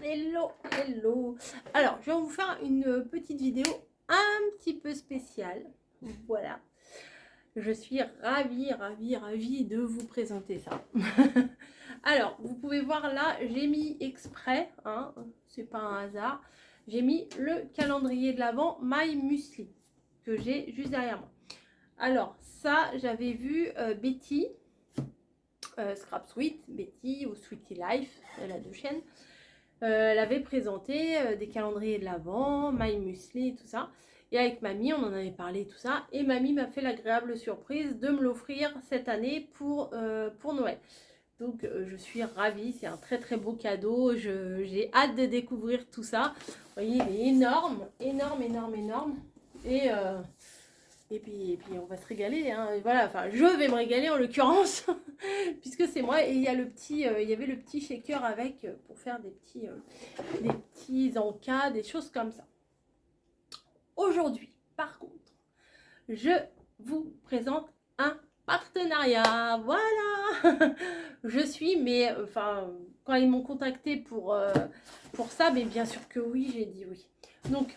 Hello, hello. Alors, je vais vous faire une petite vidéo un petit peu spéciale. Voilà. Je suis ravie de vous présenter ça. Alors, vous pouvez voir là, j'ai mis exprès, hein, c'est pas un hasard, j'ai mis le calendrier de l'Avent My Muesli que j'ai juste derrière moi. Alors, ça, j'avais vu Betty, Scrap Sweet, Betty ou Sweetie Life, elle a deux chaînes. Elle avait présenté des calendriers de l'Avent, My Muesli et tout ça. Et avec mamie, on en avait parlé tout ça. Et mamie m'a fait l'agréable surprise de me l'offrir cette année pour Noël. Donc je suis ravie, c'est un très beau cadeau. J'ai hâte de découvrir tout ça. Vous voyez, il est énorme. Et puis on va se régaler, hein. Voilà, enfin je vais me régaler en l'occurrence, puisque c'est moi. Et il y a il y avait le petit shaker avec pour faire des petits encas, des choses comme ça. Aujourd'hui, par contre, je vous présente un partenariat. Voilà. Je suis, mais enfin, quand ils m'ont contacté pour ça, mais bien sûr que oui, j'ai dit oui. Donc,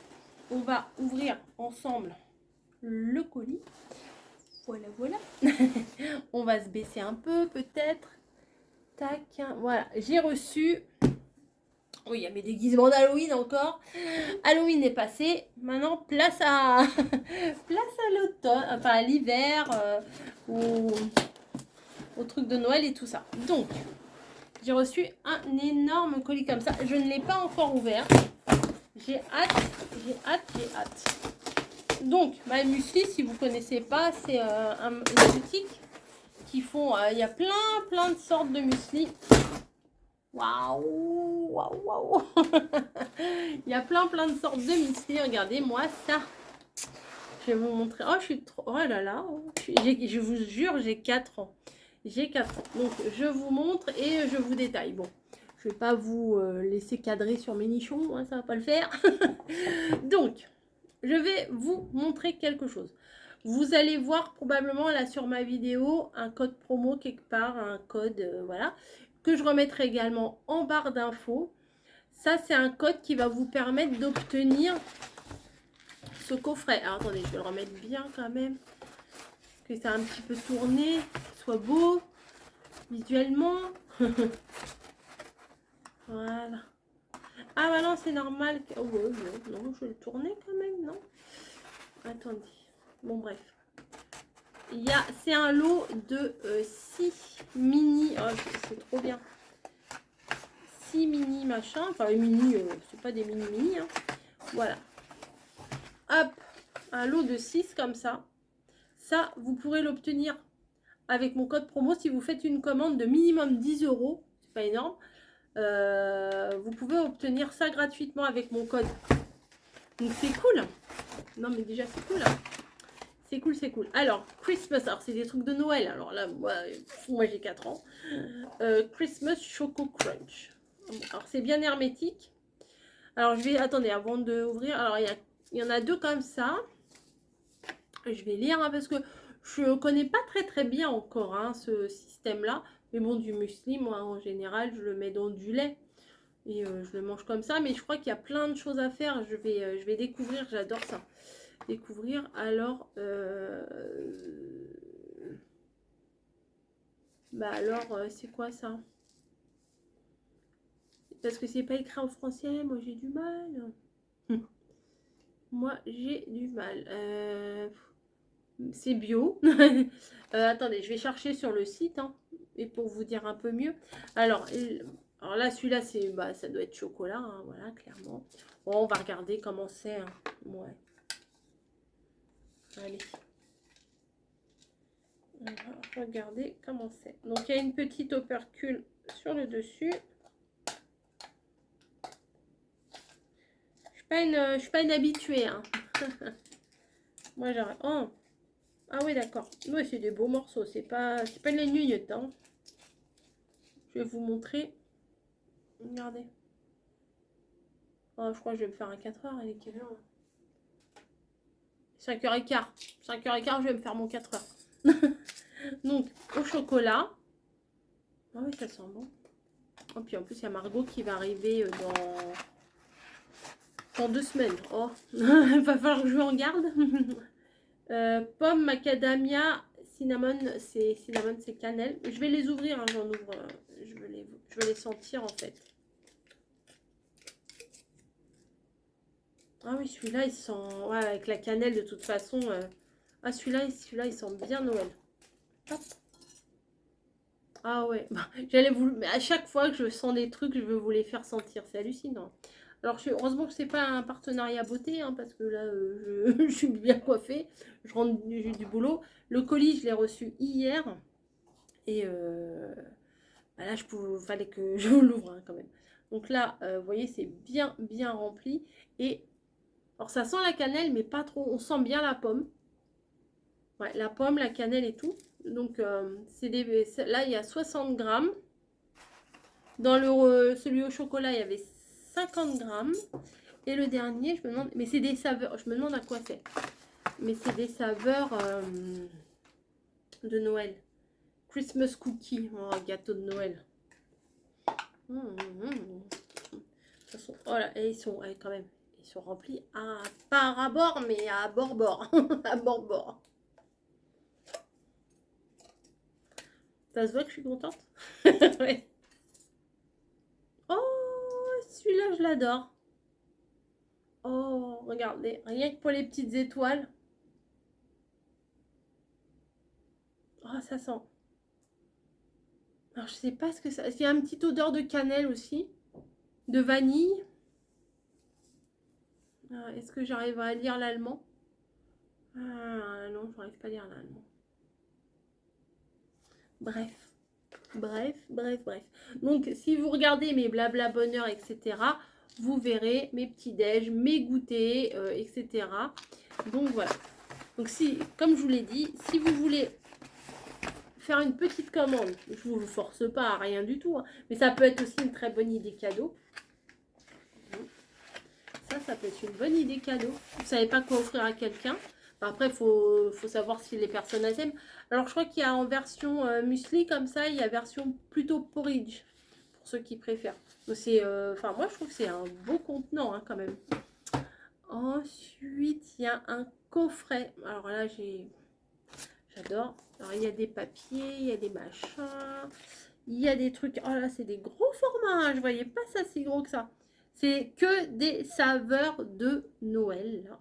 on va ouvrir ensemble le colis. Voilà. On va se baisser un peu peut-être. Tac. Voilà, j'ai reçu. Oui, il y a mes déguisements d'Halloween encore. Halloween est passé. Maintenant, place à l'automne, enfin à l'hiver, au truc de Noël et tout ça. Donc, j'ai reçu un énorme colis comme ça. Je ne l'ai pas encore ouvert. J'ai hâte. Donc, My Muesli, si vous ne connaissez pas, c'est une boutique qui font... Il y a plein de sortes de muesli. Waouh. Il y a plein de sortes de muesli. Regardez-moi ça. Je vais vous montrer. Oh, je suis trop... Oh là là. Je vous jure, j'ai 4 ans. J'ai 4 ans. Donc, je vous montre et je vous détaille. Bon, je ne vais pas vous laisser cadrer sur mes nichons. Hein, ça ne va pas le faire. Donc, je vais vous montrer quelque chose. Vous allez voir probablement là sur ma vidéo un code promo quelque part. Un code, voilà. Que je remettrai également en barre d'infos. Ça, c'est un code qui va vous permettre d'obtenir ce coffret. Alors, attendez, je vais le remettre bien quand même. Que ça a un petit peu tourné. Soit beau. Visuellement. Voilà. Ah, bah non, c'est normal. Oh, non, je vais le tourner quand même, non? Attendez. Bon, bref. C'est un lot de 6 mini. Oh, c'est trop bien. 6 mini machin. Enfin, les mini, c'est pas des mini, hein. Voilà. Hop. Un lot de 6 comme ça. Ça, vous pourrez l'obtenir avec mon code promo si vous faites une commande de minimum 10 €. C'est pas énorme. Vous pouvez obtenir ça gratuitement avec mon code. Donc, c'est cool. Non, mais déjà, c'est cool. Hein. C'est cool. Alors, Christmas, alors c'est des trucs de Noël. Alors là, moi j'ai 4 ans. Christmas Choco Crunch. Alors, c'est bien hermétique. Alors, attendez, avant d'ouvrir. Alors, il y en a 2 comme ça. Je vais lire, hein, parce que je ne connais pas très bien encore hein, ce système-là. Mais bon, du muesli, moi, en général, je le mets dans du lait. Et je le mange comme ça. Mais je crois qu'il y a plein de choses à faire. Je vais découvrir, j'adore ça. Découvrir. Alors, c'est quoi ça? Parce que c'est pas écrit en français, moi j'ai du mal. Moi j'ai du mal. C'est bio. Attendez, je vais chercher sur le site hein, et pour vous dire un peu mieux. Alors là, celui-là, ça doit être chocolat, hein, voilà, clairement. Bon, on va regarder comment c'est. Hein. Ouais. Allez. On va regarder comment c'est. Donc, il y a une petite opercule sur le dessus. Je suis pas une habituée. Hein. Moi, j'arrête. Oh. Ah oui, d'accord. Oui, c'est des beaux morceaux. C'est pas de la nuit hein. Je vais vous montrer. Regardez. Oh, je crois que je vais me faire un 4 heures. Elle est quelle heure 5h15. 5h15, je vais me faire mon 4 heures. Donc, au chocolat. Ah oui, ça sent bon. Oh, puis en plus, il y a Margot qui va arriver dans 2 semaines. Oh, il va falloir que je en garde. Pomme, macadamia, cinnamon, c'est cannelle. Je vais les ouvrir, hein, j'en ouvre. Je vais les sentir en fait. Ah oui, celui-là, il sent... Ouais, avec la cannelle, de toute façon. Ah, celui-là, il sent bien Noël. Hop. Ah ouais. J'allais vous... Mais à chaque fois que je sens des trucs, je veux vous les faire sentir. C'est hallucinant. Alors, heureusement que c'est pas un partenariat beauté, hein, parce que là, je suis bien coiffée. Je rentre du boulot. Le colis, je l'ai reçu hier. Et bah là, fallait que je l'ouvre hein, quand même. Donc là, vous voyez, c'est bien, bien rempli. Et alors, ça sent la cannelle, mais pas trop. On sent bien la pomme. Ouais, la pomme, la cannelle et tout. Donc, là, il y a 60 grammes. Dans celui au chocolat, il y avait 50 grammes. Et le dernier, je me demande... Mais c'est des saveurs. Je me demande à quoi c'est. Mais c'est des saveurs de Noël. Christmas cookie. Oh, gâteau de Noël. De toute façon, voilà. Et ils sont quand même... Ils sont remplis pas à bord, mais à bord-bord. À bord-bord. Ça se voit que je suis contente. Ouais. Oh, celui-là, je l'adore. Oh, regardez, rien que pour les petites étoiles. Oh, ça sent. Alors, je sais pas ce que ça... Il y a une petite odeur de cannelle aussi. De vanille. Est-ce que j'arrive à lire l'allemand? Ah, non, je n'arrive pas à lire l'allemand. Bref. Bref. Donc, si vous regardez mes blabla bonheur, etc., vous verrez mes petits déj, mes goûters, etc. Donc, voilà. Donc, comme je vous l'ai dit, si vous voulez faire une petite commande, je ne vous force pas à rien du tout, hein, mais ça peut être aussi une très bonne idée cadeau. Ça peut être une bonne idée cadeau. Vous ne savez pas quoi offrir à quelqu'un. Après, il faut savoir si les personnes aiment. Alors, je crois qu'il y a en version muesli comme ça, il y a version plutôt porridge, pour ceux qui préfèrent. Donc, enfin, moi, je trouve que c'est un beau contenant hein, quand même. Ensuite, il y a un coffret. Alors là, j'adore. Alors, il y a des papiers, il y a des machins, il y a des trucs. Oh là, c'est des gros formats. Hein. Je voyais pas ça si gros que ça. C'est que des saveurs de Noël.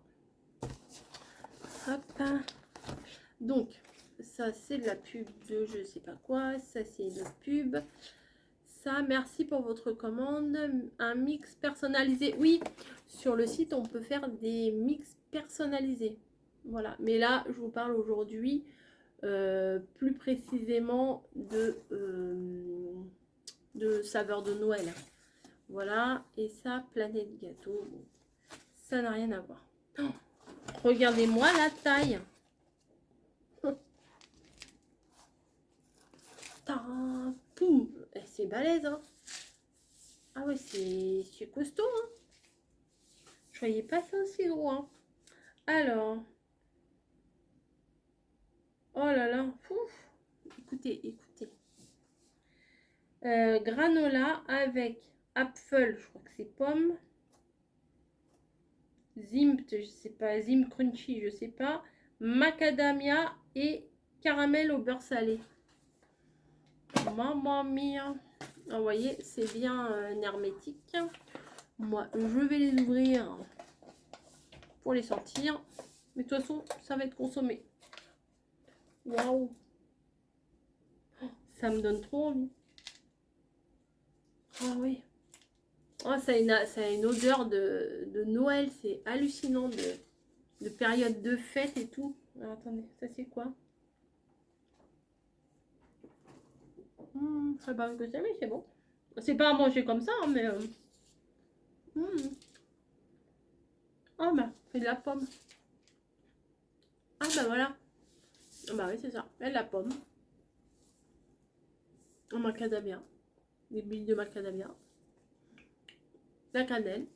Hop. Donc, ça, c'est de la pub de je sais pas quoi. Ça, c'est une pub. Ça, merci pour votre commande. Un mix personnalisé. Oui, sur le site, on peut faire des mix personnalisés. Voilà. Mais là, je vous parle aujourd'hui plus précisément de saveurs de Noël. Voilà. Et ça, Planète Gâteau. Ça n'a rien à voir. Oh, regardez-moi la taille. C'est balèze, hein. Ah ouais, c'est costaud, hein. Je voyais pas ça aussi gros, hein. Alors. Oh là là. Ouf. Écoutez. Granola avec apfel, je crois que c'est pomme. Zimt, je sais pas. Zim crunchy, je sais pas. Macadamia et caramel au beurre salé. Mamma mia. Vous voyez, c'est bien hermétique. Moi, je vais les ouvrir pour les sortir. Mais de toute façon, ça va être consommé. Waouh. Ça me donne trop envie. Ah oui. Oh, ça a une odeur de Noël. C'est hallucinant de période de fête et tout. Alors, attendez, ça c'est quoi? Je sais pas ce que c'est, mais c'est bon. C'est pas à manger comme ça, hein, mais... Ah bah, c'est de la pomme. Ah bah voilà. Ah bah oui, c'est ça. Et de la pomme. En macadamia. Des billes de macadamia. La cannelle.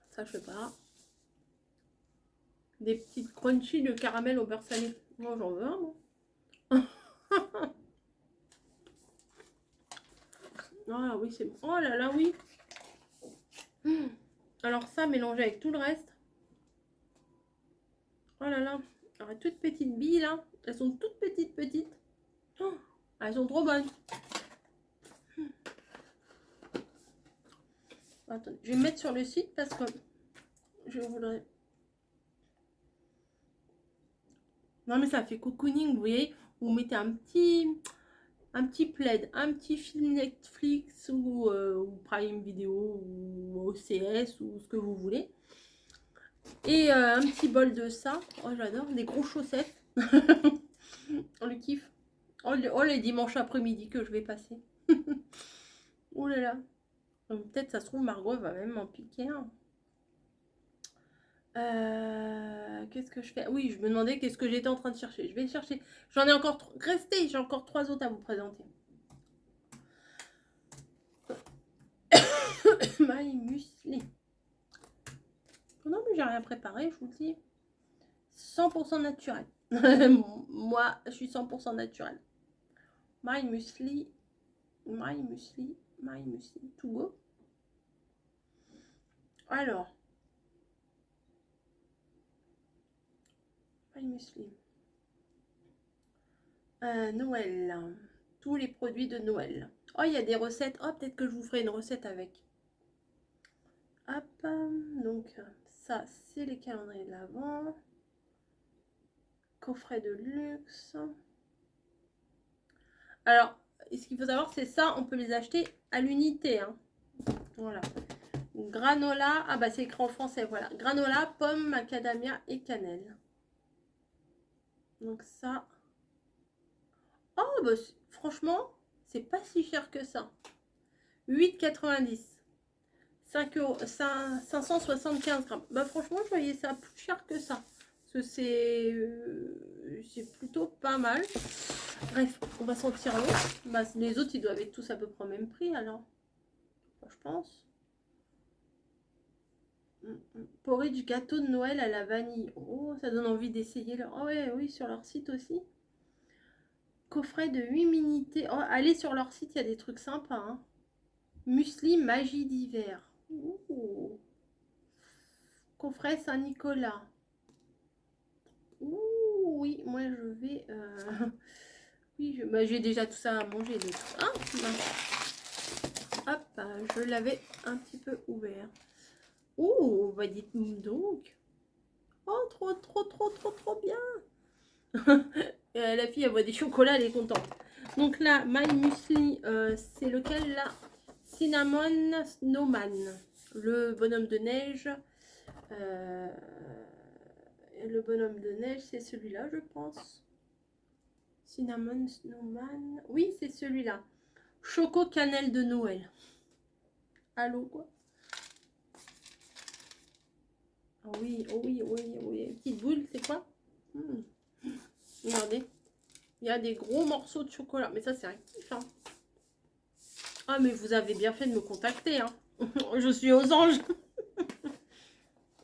Ça, je sais pas. Des petites crunchy de caramel au beurre salé. Moi, j'en veux un, moi. Ah oui, c'est bon. Oh là là, oui. Alors ça, mélangé avec tout le reste. Oh là là. Alors, toutes petites billes, là. Elles sont toutes petites. Oh, elles sont trop bonnes. Attends, je vais me mettre sur le site parce que je voudrais... Non, mais ça fait cocooning, vous voyez. Vous mettez un petit plaid, un petit film Netflix ou Prime Video ou OCS ou ce que vous voulez. Et un petit bol de ça. Oh, j'adore. Des gros chaussettes. On le kiffe. Oh, les dimanches après-midi que je vais passer. Oh là là. Peut-être ça se trouve, Margot va même m'en piquer un. Qu'est-ce que je fais? Oui, je me demandais qu'est-ce que j'étais en train de chercher. Je vais le chercher. J'en ai encore... Restez, j'ai encore 3 autres à vous présenter. My muesli. Non, mais j'ai rien préparé, je vous le dis. 100% naturel. Moi, je suis 100% naturel. My muesli. To go. Alors. My muesli. Noël. Tous les produits de Noël. Oh, il y a des recettes. Oh, peut-être que je vous ferai une recette avec. Hop. Donc, ça, c'est les calendriers de l'Avent. Coffret de luxe. Alors, ce qu'il faut savoir, c'est ça, on peut les acheter à l'unité. Hein. Voilà. Granola, ah bah c'est écrit en français, voilà. Granola, pomme, macadamia et cannelle. Donc ça. Oh, bah franchement, c'est pas si cher que ça. 8,90. 575 grammes. Bah franchement, je voyais ça plus cher que ça. Parce que c'est plutôt pas mal. Bref, on va sortir l'autre. Bah, les autres, ils doivent être tous à peu près au même prix alors. Enfin, je pense. Porridge gâteau de Noël à la vanille. Oh, ça donne envie d'essayer. Oh ouais, oui, sur leur site aussi. Coffret de 8 minités. Oh, allez sur leur site, il y a des trucs sympas. Hein. Muesli magie d'hiver. Coffret Saint-Nicolas. Oui, moi je vais... Oui, j'ai déjà tout ça à manger. Donc... Ah, hop, je l'avais un petit peu ouvert. Oh, bah dites-nous donc. Oh, trop bien. La fille, elle voit des chocolats, elle est contente. Donc là, My Muesli, c'est lequel là? Cinnamon Snowman. Le bonhomme de neige. Le bonhomme de neige, c'est celui-là, je pense. Cinnamon Snowman. Oui, c'est celui-là. Choco cannelle de Noël. Allô, quoi? Oh oui. Petite boule, c'est quoi? Regardez. Il y a des gros morceaux de chocolat. Mais ça, c'est un kiff. Hein. Ah, mais vous avez bien fait de me contacter. Hein. Je suis aux anges.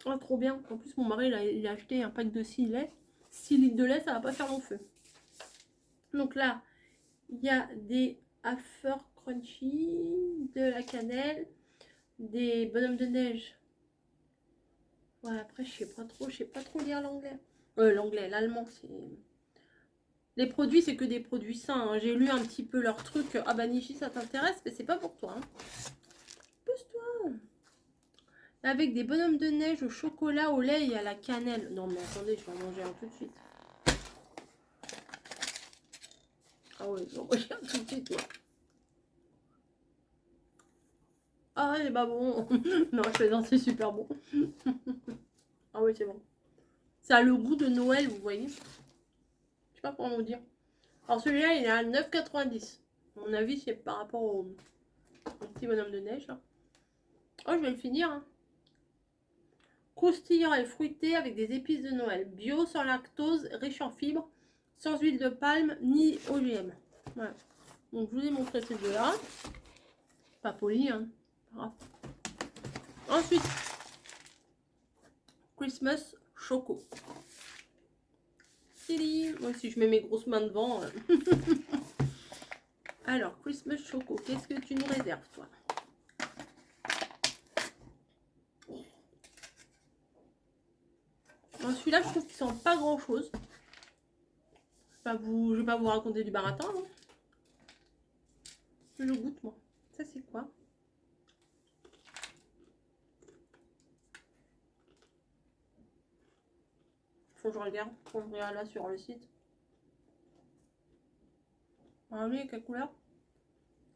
Oh, trop bien. En plus, mon mari, il a acheté un pack de 6 laits. 6 litres de lait, ça va pas faire long feu. Donc là, il y a des After Crunchy, de la cannelle, des bonhommes de neige. Ouais, après, je sais pas trop lire l'anglais. L'allemand, c'est... Les produits, c'est que des produits sains. Hein. J'ai lu un petit peu leur truc. Ah bah Nichi, ça t'intéresse, mais c'est pas pour toi. Hein. Pousse-toi. Avec des bonhommes de neige au chocolat, au lait et à la cannelle. Non mais attendez, je vais en manger un tout de suite. Ah ouais, je vais en manger un tout de suite, moi. Ah, c'est pas bon. Non, je plaisante, c'est super bon. Ah oui, c'est bon. Ça a le goût de Noël, vous voyez. Je sais pas comment vous dire. Alors celui-là, il est à 9,90. À mon avis, c'est par rapport au petit bonhomme de neige. Là. Oh, je vais le finir. Hein. Croustillant et fruité avec des épices de Noël. Bio, sans lactose, riche en fibres, sans huile de palme, ni OGM. Voilà. Donc, je vous ai montré ces deux-là. Pas poli, hein. Pas ensuite, Christmas Choco. Moi, si je mets mes grosses mains devant... Alors, Christmas Choco, qu'est-ce que tu nous réserves, toi? Celui-là, je trouve qu'il sent pas grand-chose. Je vais pas vous raconter du baratin. Hein. Je goûte, moi. Ça, c'est quoi? Faut que je regarde. Faut que je regarde là sur le site. Ah oui, quelle couleur?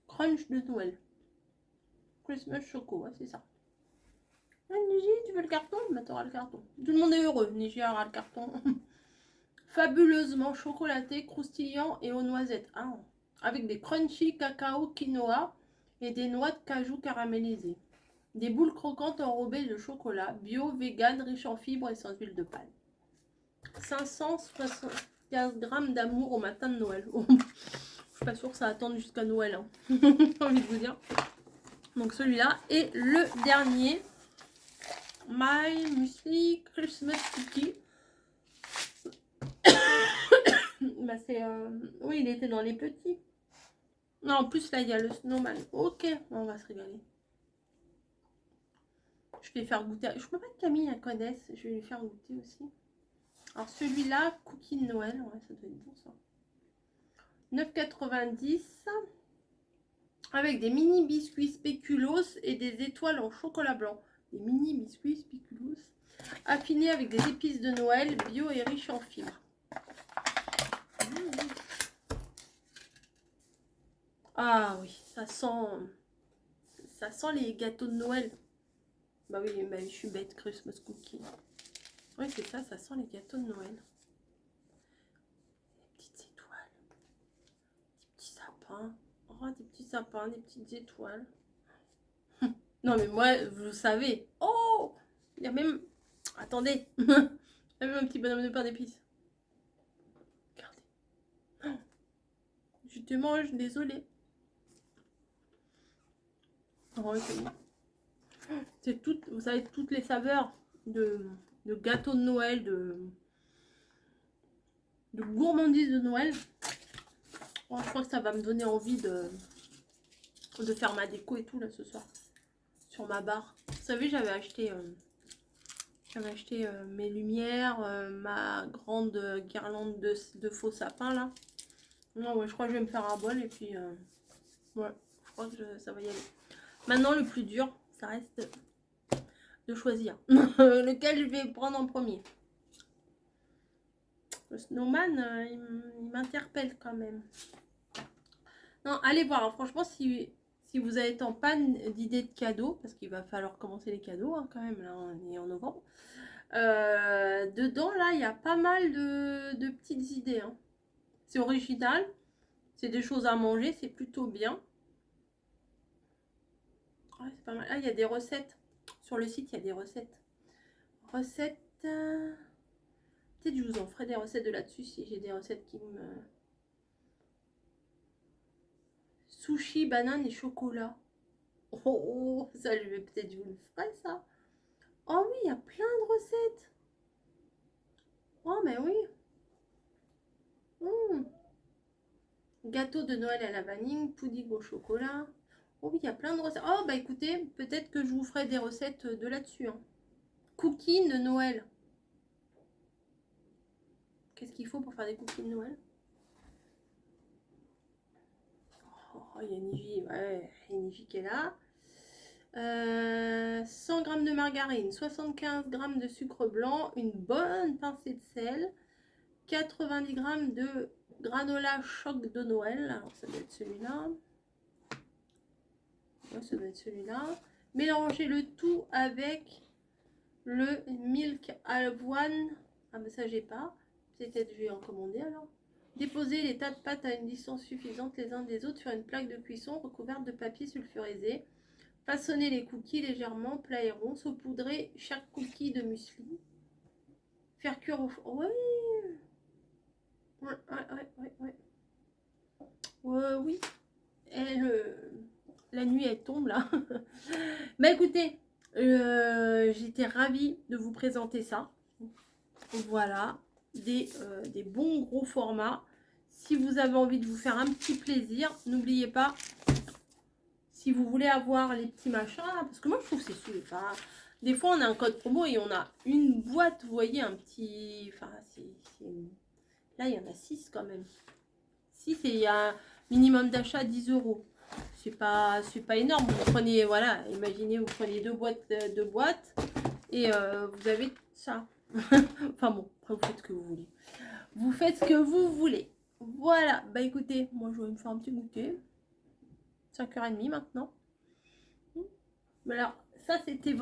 Crunch de Noël. Christmas Choco, ouais, c'est ça. Ah, Niji, tu veux le carton? Bah, t'auras le carton. Tout le monde est heureux. Niji aura le carton. Fabuleusement chocolaté, croustillant et aux noisettes. Ah, avec des crunchy cacao quinoa et des noix de cajou caramélisées. Des boules croquantes enrobées de chocolat, bio, vegan, riche en fibres et sans huile de palme. 575 grammes d'amour au matin de Noël. Oh, je suis pas sûre que ça attende jusqu'à Noël. Hein. J'ai envie de vous dire. Donc celui-là. Et le dernier. My Muesli Christmas Cookie. Bah c'est... Oui, il était dans les petits. Non, en plus là, il y a le snowman. Ok, on va se régaler. Je vais faire goûter. Je peux pas que Camille la connaisse. Je vais lui faire goûter aussi. Alors celui-là, cookie de Noël. Ouais, ça doit être bon ça. 9,90 avec des mini biscuits spéculoos et des étoiles en chocolat blanc. Des mini biscuits spéculoos affinés avec des épices de Noël bio et riches en fibres. Ah oui, ça sent les gâteaux de Noël. Bah oui, bah, je suis bête, Christmas cookie. Oui, c'est ça, ça sent les gâteaux de Noël. Des petites étoiles. Des petits sapins. Oh, des petits sapins, des petites étoiles. Non, mais moi, vous savez. Oh, il y a même... Attendez. Il y a même un petit bonhomme de pain d'épices. Regardez. Oh, je te mange, désolée. Oh, c'est tout, vous savez, toutes les saveurs de gâteaux de Noël, de gourmandise de Noël. Oh, je crois que ça va me donner envie de faire ma déco et tout là ce soir. Sur ma barre. Vous savez, j'avais acheté mes lumières, ma grande guirlande de faux sapin là. Non, ouais, je crois que je vais me faire un bol et puis ouais, je crois que ça va y aller. Maintenant, le plus dur, ça reste de choisir lequel je vais prendre en premier. Le snowman, il m'interpelle quand même. Non, allez voir. Hein, franchement, si vous êtes en panne d'idées de cadeaux, parce qu'il va falloir commencer les cadeaux hein, quand même, là on est en novembre. Dedans, là, il y a pas mal de petites idées. Hein. C'est original. C'est des choses à manger. C'est plutôt bien. Ouais, c'est pas mal. Ah, il y a des recettes. Sur le site, il y a des recettes. Recettes... Peut-être que je vous en ferai des recettes de là-dessus si j'ai des recettes qui me... Sushi, banane et chocolat. Oh, ça, je vais peut-être vous le ferai, ça. Oh oui, il y a plein de recettes. Oh, mais oui. Gâteau de Noël à la vanille, pudding au chocolat. Oh oui, il y a plein de recettes. Oh, bah écoutez, peut-être que je vous ferai des recettes de là-dessus. Hein. Cookies de Noël. Qu'est-ce qu'il faut pour faire des cookies de Noël? Oh, il y a Niji, ouais, il y a Niji qui est là. 100 g de margarine, 75 g de sucre blanc, une bonne pincée de sel, 90 g de granola choc de Noël. Alors, ça doit être celui-là. Ouais, ça doit être celui-là. Mélangez le tout avec le milk avoine. Ah, mais ça, j'ai pas. Peut-être je vais en commander alors. Déposez les tas de pâtes à une distance suffisante les uns des autres sur une plaque de cuisson recouverte de papier sulfurisé. Façonnez les cookies légèrement, plats et ronds. Saupoudrez chaque cookie de muesli. Faire cuire au four. Ouais. Oui. Et la nuit, elle tombe là. Bah écoutez, j'étais ravie de vous présenter ça. Voilà, des bons gros formats. Si vous avez envie de vous faire un petit plaisir, n'oubliez pas, si vous voulez avoir les petits machins, là, parce que moi je trouve que c'est super. Des fois on a un code promo et on a une boîte, vous voyez, un petit... Enfin, là il y en a 6 quand même. 6 et il y a un minimum d'achat 10 €. C'est pas énorme. Vous prenez, voilà, imaginez, vous prenez deux boîtes et vous avez ça. Enfin bon, après vous faites ce que vous voulez. Vous faites ce que vous voulez. Voilà, bah écoutez, moi je vais me faire un petit goûter. 5h30 maintenant. Alors, ça c'était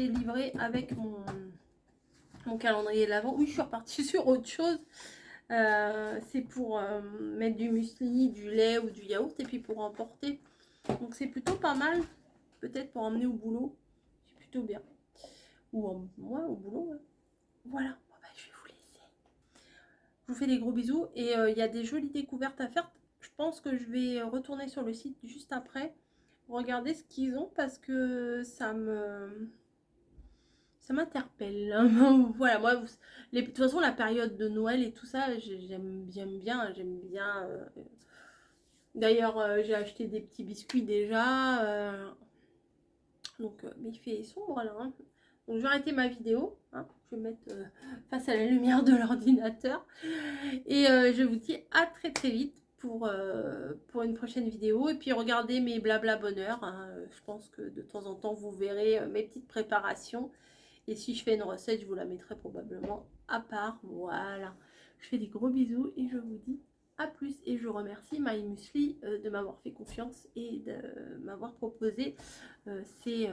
livré avec mon calendrier de l'Avent. Oui, je suis repartie sur autre chose. C'est pour mettre du muesli, du lait ou du yaourt et puis pour emporter. Donc c'est plutôt pas mal. Peut-être pour emmener au boulot. C'est plutôt bien. Ou moi au boulot. Ouais. Voilà. Bon, bah, je vais vous laisser. Je vous fais des gros bisous. Et il y a des jolies découvertes à faire. Je pense que je vais retourner sur le site juste après. Regarder ce qu'ils ont parce que ça m'interpelle. Voilà, moi, de toute façon, la période de Noël et tout ça, j'aime bien. D'ailleurs, j'ai acheté des petits biscuits déjà. Donc, mais il fait sombre là. Hein. Donc, je vais arrêter ma vidéo. Hein. Je vais mettre face à la lumière de l'ordinateur. Et je vous dis à très très vite pour une prochaine vidéo. Et puis, regardez mes blabla bonheur. Hein. Je pense que de temps en temps, vous verrez mes petites préparations. Et si je fais une recette, je vous la mettrai probablement à part. Voilà. Je fais des gros bisous et je vous dis à plus. Et je remercie My Muesli de m'avoir fait confiance et de m'avoir proposé ces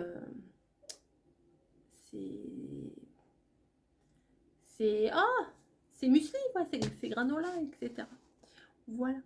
muesli, ouais, ces granola, etc. Voilà.